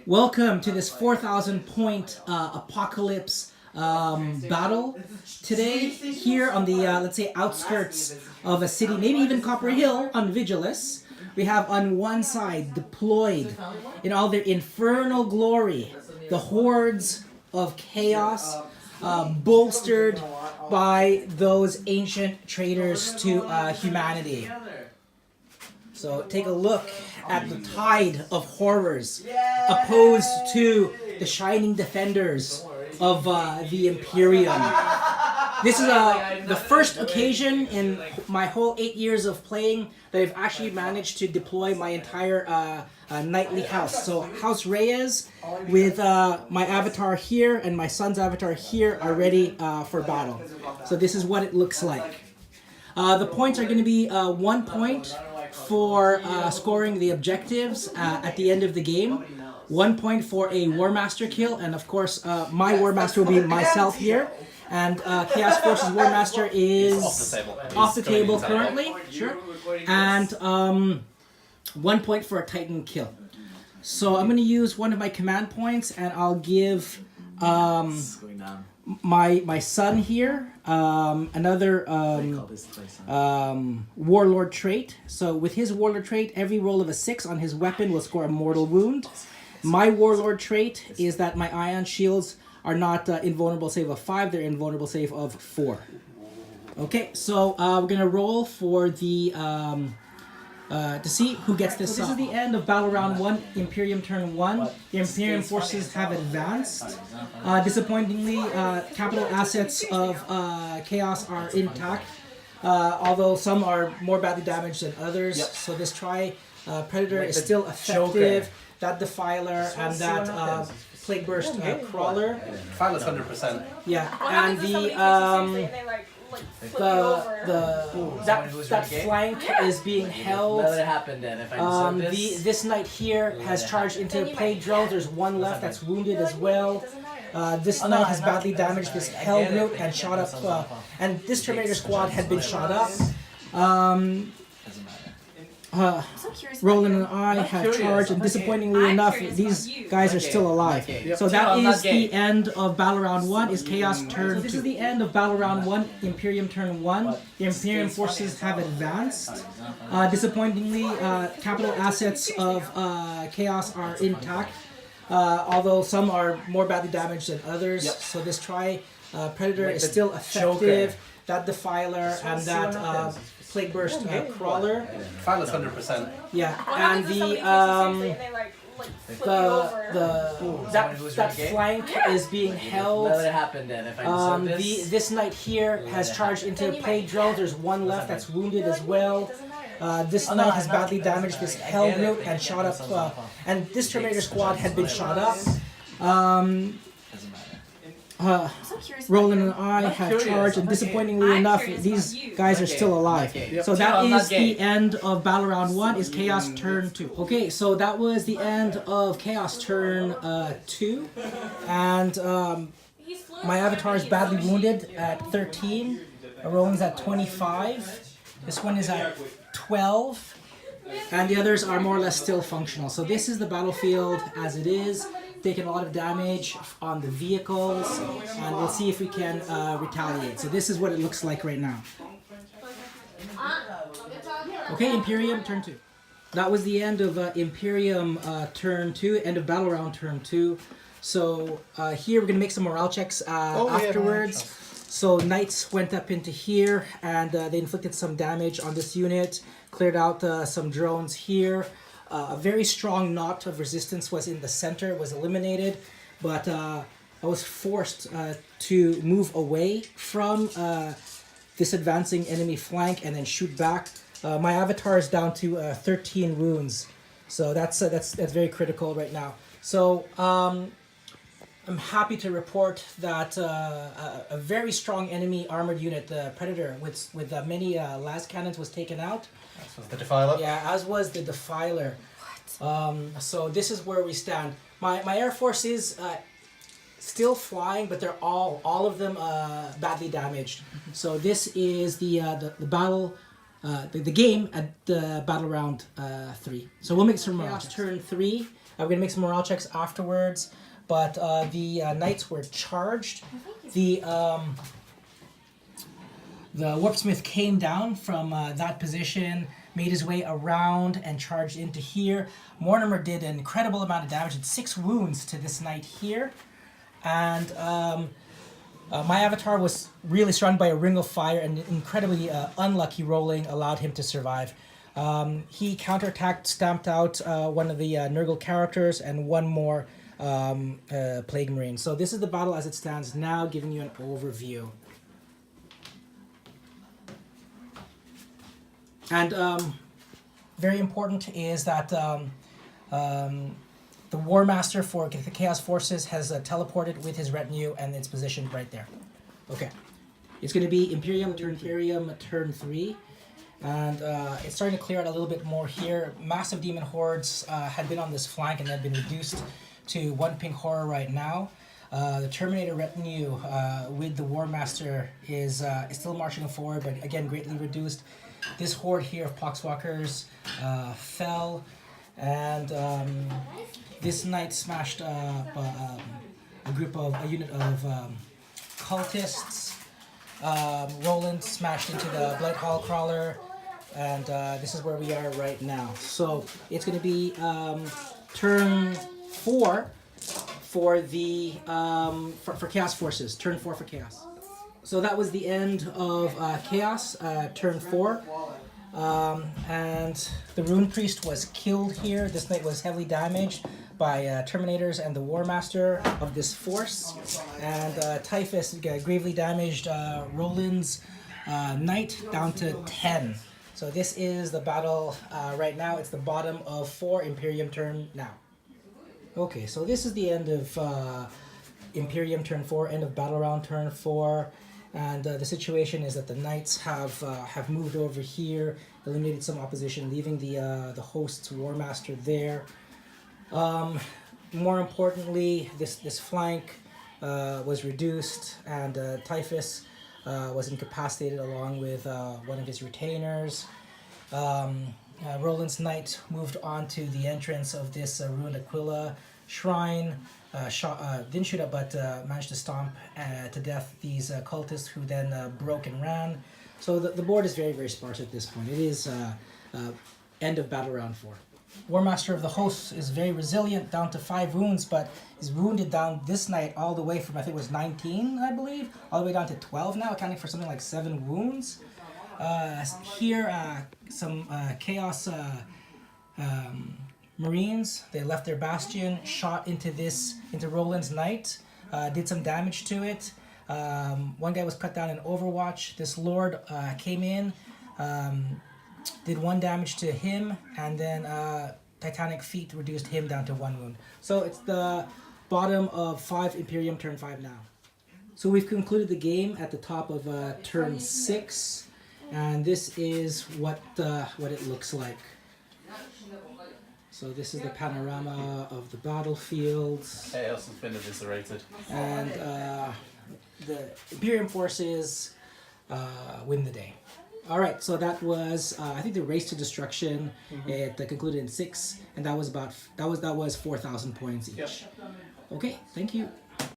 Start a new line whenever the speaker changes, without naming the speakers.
Welcome to this 4,000 point apocalypse battle today here on the let's say outskirts of a city, maybe even Copper Hill on Vigilus. We have on one side deployed in all their infernal glory the hordes of chaos, bolstered by those ancient traitors to humanity. So take a look at the tide of horrors opposed to the shining defenders of the Imperium. This is the first occasion in my whole 8 years of playing that I've actually managed to deploy my entire knightly house. So House Reyes with my avatar here and my son's avatar here are ready for battle. So this is what it looks like. The points are going to be 1 point for scoring the objectives at the end of the game, 1 point for a War Master kill, and of course my War Master will be myself here, and Chaos Forces War Master is off the table currently, sure, and 1 point for a Titan kill. So I'm going to use one of my command points, and I'll give my son here another warlord trait. So with his warlord trait, every roll of a 6 on his weapon will score a mortal wound. My warlord trait is that my ion shields are not invulnerable save of 5, they're invulnerable save of 4. Okay, so we're gonna roll for the to see who gets this. So this is the end of battle round 1, Imperium turn 1. The Imperium forces have advanced. Disappointingly, capital assets of Chaos are intact, although some are more badly damaged than others. Yep. So this Predator is still effective. That Defiler and that Plague Burst Crawler.
Defiler's 100%.
Yeah, and that flank is being held. This knight here has charged into Plague Drones. There's one left that's wounded as well. This knight has badly damaged this Hellroot and shot up. And this Terminator squad had been shot up. Roland and I have charged, and disappointingly enough, these guys are still alive. So that is the end of battle round 1. Is Chaos turn 2. This is the end of battle round 1, Imperium turn 1. The Imperium forces have advanced. Disappointingly, capital assets of Chaos are intact, although some are more badly damaged than others. So this Predator is still effective. That Defiler and that Plague Burst Crawler.
Defiler's 100%.
Yeah, and that flank is being held. This knight here has charged into Plague Drones. There's one left that's wounded as well. This knight has badly damaged this Hellroot and shot up. And this Terminator squad had been shot up. Roland and I have charged, and disappointingly enough, these guys are still alive. So that is the end of battle round 1. Is Chaos turn 2. Okay, so that was the end of Chaos turn 2, and my avatar is badly wounded at 13. Roland's at 25. This one is at 12, and the others are more or less still functional. So this is the battlefield as it is. Taken a lot of damage on the vehicles, and we'll see if we can retaliate. So this is what it looks like right now. Okay, Imperium turn 2. That was the end of Imperium turn 2, end of battle round turn 2. So here we're gonna make some morale checks afterwards. So knights went up into here, and they inflicted some damage on this unit, cleared out some drones here. A very strong knot of resistance was in the center, was eliminated, but I was forced to move away from this advancing enemy flank and then shoot back. My avatar is down to 13 wounds, so that's very critical right now. So I'm happy to report that a very strong enemy armored unit, the Predator, with many las cannons, was taken out.
As was the Defiler.
Yeah, as was the Defiler. So this is where we stand. My Air Force is still flying, but they're all of them badly damaged. So this is the battle, the game at the battle round 3. So we'll make some Chaos turn 3. We're gonna make some morale checks afterwards, but the knights were charged. The Warpsmith came down from that position, made his way around and charged into here. Mortimer did an incredible amount of damage, did 6 wounds to this knight here. And my avatar was really surrounded by a ring of fire, and incredibly unlucky rolling allowed him to survive. He counterattacked, stamped out one of the Nurgle characters and one more Plague Marine. So this is the battle as it stands now, giving you an overview. And very important is that the War Master for the Chaos Forces has teleported with his retinue, and it's positioned right there. Okay. It's going to be Imperium, turn 3. And it's starting to clear out a little bit more here. Massive demon hordes had been on this flank and have been reduced to 1 pink horror right now. The Terminator retinue with the War Master is still marching forward, but again greatly reduced. This horde here of Poxwalkers fell, and this knight smashed a unit of cultists. Roland smashed into the Blight Hall Crawler, and this is where we are right now. So it's going to be turn 4 for the for Chaos Forces. Turn 4 for Chaos. So that was the end of Chaos, turn 4. And the Rune Priest was killed here. This knight was heavily damaged by Terminators and the War Master of this force. And Typhus gravely damaged Roland's knight down to 10. So this is the battle right now. It's the bottom of 4, Imperium turn now. Okay, so this is the end of Imperium turn 4, end of battle round turn 4. And the situation is that the knights have moved over here, eliminated some opposition, leaving the host's War Master there. More importantly, this flank was reduced, and Typhus was incapacitated along with one of his retainers. Roland's knight moved on to the entrance of this ruined Aquila shrine. Didn't shoot up, but managed to stomp to death these cultists, who then broke and ran. So the board is very, very sparse at this point. It is end of battle round 4. War Master of the Hosts is very resilient, down to 5 wounds, but is wounded down this night all the way from, I think it was 19, I believe, all the way down to 12 now, accounting for something like 7 wounds. Here, some Chaos Marines, they left their bastion, shot into Roland's knight, did some damage to it. One guy was cut down in Overwatch. This Lord came in, did 1 damage to him, and then Titanic Feet reduced him down to 1 wound. So it's the bottom of 5, Imperium turn 5 now. So we've concluded the game at the top of turn 6, and this is what it looks like. So this is the panorama of the battlefield.
Chaos has been eviscerated.
And the Imperium forces win the day. All right, so that was I think the race to destruction. It concluded in 6, and that was 4,000 points each.
Yep.
Okay, thank you.